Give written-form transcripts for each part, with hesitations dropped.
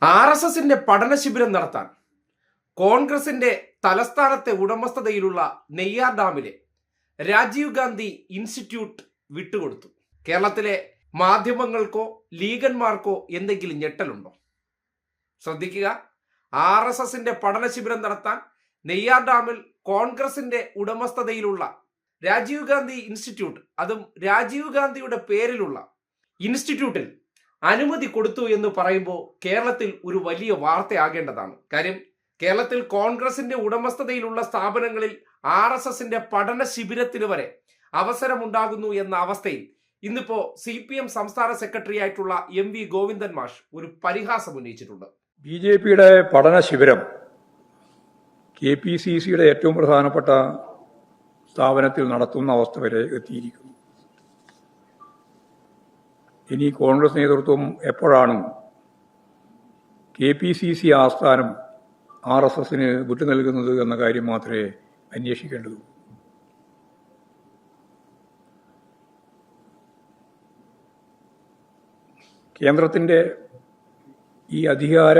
RSSന്റെ പഠന ശിബിരം നടത്താൻ കോൺഗ്രസിന്റെ തലസ്ഥാനത്തെ ഉടമസ്ഥതയിലുള്ള നെയ്യാർ ഡാമിലെ രാജീവ് ഗാന്ധി ഇൻസ്റ്റിറ്റ്യൂട്ട് വിട്ടുകൊടുത്തു. കേരളത്തിലെ മാധ്യമങ്ങൾക്കോ ലീഗന്മാർക്കോ എന്തെങ്കിലും ഞെട്ടലുണ്ടോ? ശ്രദ്ധിക്കുക, RSSന്റെ പഠന ശിബിരം നടത്താൻ നെയ്യാർ ഡാമിൽ കോൺഗ്രസിന്റെ ഉടമസ്ഥതയിലുള്ള രാജീവ് ഗാന്ധി ഇൻസ്റ്റിറ്റ്യൂട്ട്, അതും രാജീവ് ഗാന്ധിയുടെ പേരിലുള്ള ഇൻസ്റ്റിറ്റ്യൂട്ടിൽ അനുമതി കൊടുത്തു എന്ന് പറയുമ്പോൾ കേരളത്തിൽ ഒരു വലിയ വാർത്തയാകേണ്ടതാണ്. കാര്യം കേരളത്തിൽ കോൺഗ്രസിന്റെ ഉടമസ്ഥതയിലുള്ള സ്ഥാപനങ്ങളിൽ RSSന്റെ പഠന ശിബിരത്തിന് വരെ അവസരമുണ്ടാകുന്നു എന്ന അവസ്ഥയിൽ ഇന്നിപ്പോ CPM സംസ്ഥാന സെക്രട്ടറി ആയിട്ടുള്ള MV ഗോവിന്ദൻ മാഷ് ഒരു പരിഹാസം ഉന്നയിച്ചിട്ടുണ്ട്. BJPയുടെ പഠന ശിബിരം KPCCയുടെ ഏറ്റവും പ്രധാനപ്പെട്ട സ്ഥാപനത്തിൽ നടത്തുന്ന അവസ്ഥ വരെ എത്തിയിരിക്കുന്നു. ഇനി കോൺഗ്രസ് നേതൃത്വം എപ്പോഴാണ് KPCC ആസ്ഥാനം RSSന് വിട്ടു നൽകുന്നത് എന്ന കാര്യം മാത്രമേ അന്വേഷിക്കേണ്ടതുള്ളൂ. കേന്ദ്രത്തിൻ്റെ ഈ അധികാര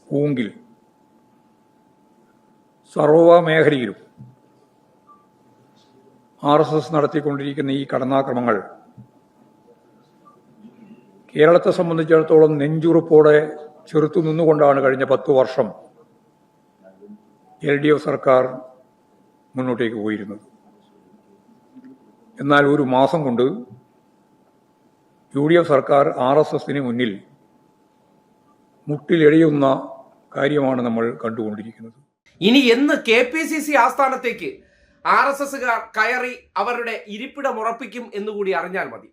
പൂങ്കിൽ സർവ മേഖലയിലും RSS നടത്തിക്കൊണ്ടിരിക്കുന്ന ഈ കടന്നാക്രമങ്ങൾ കേരളത്തെ സംബന്ധിച്ചിടത്തോളം നെഞ്ചുറുപ്പോടെ ചെറുത്തു നിന്നുകൊണ്ടാണ് കഴിഞ്ഞ 10 വർഷം LDF സർക്കാർ മുന്നോട്ടേക്ക് പോയിരുന്നത്. എന്നാൽ ഒരു മാസം കൊണ്ട് UDF സർക്കാർ RSSന് മുന്നിൽ മുട്ടിലെഴിയുന്ന കാര്യമാണ് നമ്മൾ കണ്ടുകൊണ്ടിരിക്കുന്നത്. ഇനി എന്ന് KPCC ആസ്ഥാനത്തേക്ക് RSSകാർ കയറി അവരുടെ ഇരിപ്പിടം ഉറപ്പിക്കും എന്നുകൂടി അറിഞ്ഞാൽ മതി.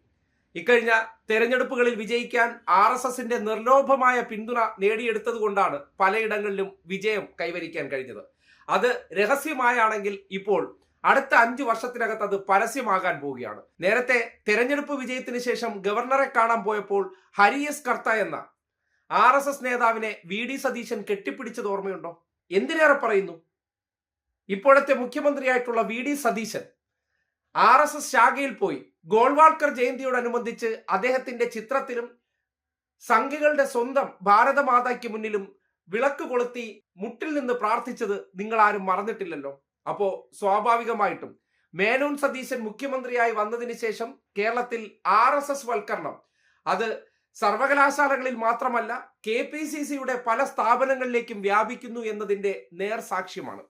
ഇക്കഴിഞ്ഞ തെരഞ്ഞെടുപ്പുകളിൽ വിജയിക്കാൻ RSSന്റെ നിർലോഭമായ പിന്തുണ നേടിയെടുത്തത് കൊണ്ടാണ് പലയിടങ്ങളിലും വിജയം കൈവരിക്കാൻ കഴിഞ്ഞത്. അത് രഹസ്യമായാണെങ്കിൽ ഇപ്പോൾ അടുത്ത 5 വർഷത്തിനകത്ത് അത് പരസ്യമാകാൻ പോവുകയാണ്. നേരത്തെ തെരഞ്ഞെടുപ്പ് വിജയത്തിന് ശേഷം ഗവർണറെ കാണാൻ പോയപ്പോൾ ഹരിയസ് കർത്ത എന്ന RSS നേതാവിനെ VD സതീശൻ കെട്ടിപ്പിടിച്ചത് ഓർമ്മയുണ്ടോ? എന്തിനേറെ പറയുന്നു, ഇപ്പോഴത്തെ മുഖ്യമന്ത്രിയായിട്ടുള്ള VD സതീശൻ RSS ശാഖയിൽ പോയി ഗോൾവാൾക്കർ ജയന്തിയോടനുബന്ധിച്ച് അദ്ദേഹത്തിന്റെ ചിത്രത്തിലും സംഘികളുടെ സ്വന്തം ഭാരതമാതായ്ക്ക് മുന്നിലും വിളക്ക് കൊളുത്തി മുട്ടിൽ നിന്ന് പ്രാർത്ഥിച്ചത് നിങ്ങൾ ആരും മറന്നിട്ടില്ലല്ലോ. അപ്പോ സ്വാഭാവികമായിട്ടും മേനോൻ സതീശൻ മുഖ്യമന്ത്രിയായി വന്നതിന് ശേഷം കേരളത്തിൽ RSS വൽക്കരണം അത് സർവകലാശാലകളിൽ മാത്രമല്ല KPCCയുടെ പല സ്ഥാപനങ്ങളിലേക്കും വ്യാപിക്കുന്നു എന്നതിന്റെ നേർസാക്ഷ്യമാണ്.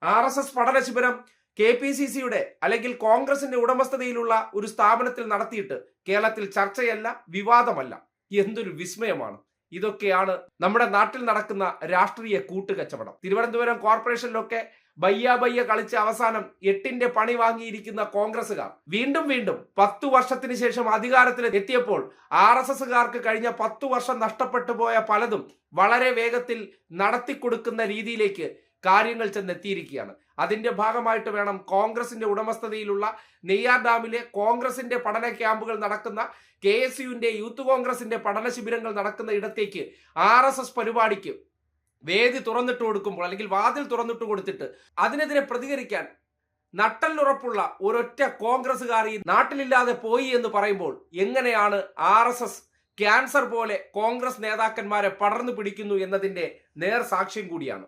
RSS പഠന ശിബിരം KPCCയുടെ അല്ലെങ്കിൽ കോൺഗ്രസിന്റെ ഉടമസ്ഥതയിലുള്ള ഒരു സ്ഥാപനത്തിൽ നടത്തിയിട്ട് കേരളത്തിൽ ചർച്ചയല്ല, വിവാദമല്ല. എന്തൊരു വിസ്മയമാണ്! ഇതൊക്കെയാണ് നമ്മുടെ നാട്ടിൽ നടക്കുന്ന രാഷ്ട്രീയ കൂട്ടുകച്ചവടം. തിരുവനന്തപുരം കോർപ്പറേഷനിലൊക്കെ ബയ്യ കളിച്ച് അവസാനം 8ന്റെ പണി വാങ്ങിയിരിക്കുന്ന കോൺഗ്രസുകാർ വീണ്ടും 10 വർഷത്തിന് ശേഷം അധികാരത്തിൽ എത്തിയപ്പോൾ RSSകാർക്ക് കഴിഞ്ഞ 10 വർഷം നഷ്ടപ്പെട്ടു പോയ പലതും വളരെ വേഗത്തിൽ നടത്തിക്കൊടുക്കുന്ന രീതിയിലേക്ക് കാര്യങ്ങൾ ചെന്നെത്തിയിരിക്കുകയാണ്. അതിന്റെ ഭാഗമായിട്ട് വേണം കോൺഗ്രസിന്റെ ഉടമസ്ഥതയിലുള്ള നെയ്യാർ ഡാമിലെ കോൺഗ്രസിന്റെ പഠന ക്യാമ്പുകൾ നടക്കുന്ന KSUവിന്റെ യൂത്ത് കോൺഗ്രസിന്റെ പഠന ശിബിരങ്ങൾ നടക്കുന്ന ഇടത്തേക്ക് RSS പരിപാടിക്ക് വേദി തുറന്നിട്ട് കൊടുക്കുമ്പോൾ അല്ലെങ്കിൽ വാതിൽ തുറന്നിട്ട് കൊടുത്തിട്ട് അതിനെതിരെ പ്രതികരിക്കാൻ നട്ടലുറപ്പുള്ള ഒരൊറ്റ കോൺഗ്രസുകാർ ഈ നാട്ടിലില്ലാതെ പോയി എന്ന് പറയുമ്പോൾ എങ്ങനെയാണ് RSS ക്യാൻസർ പോലെ കോൺഗ്രസ് നേതാക്കന്മാരെ പടർന്നു പിടിക്കുന്നു എന്നതിന്റെ നേർ സാക്ഷ്യം കൂടിയാണ്.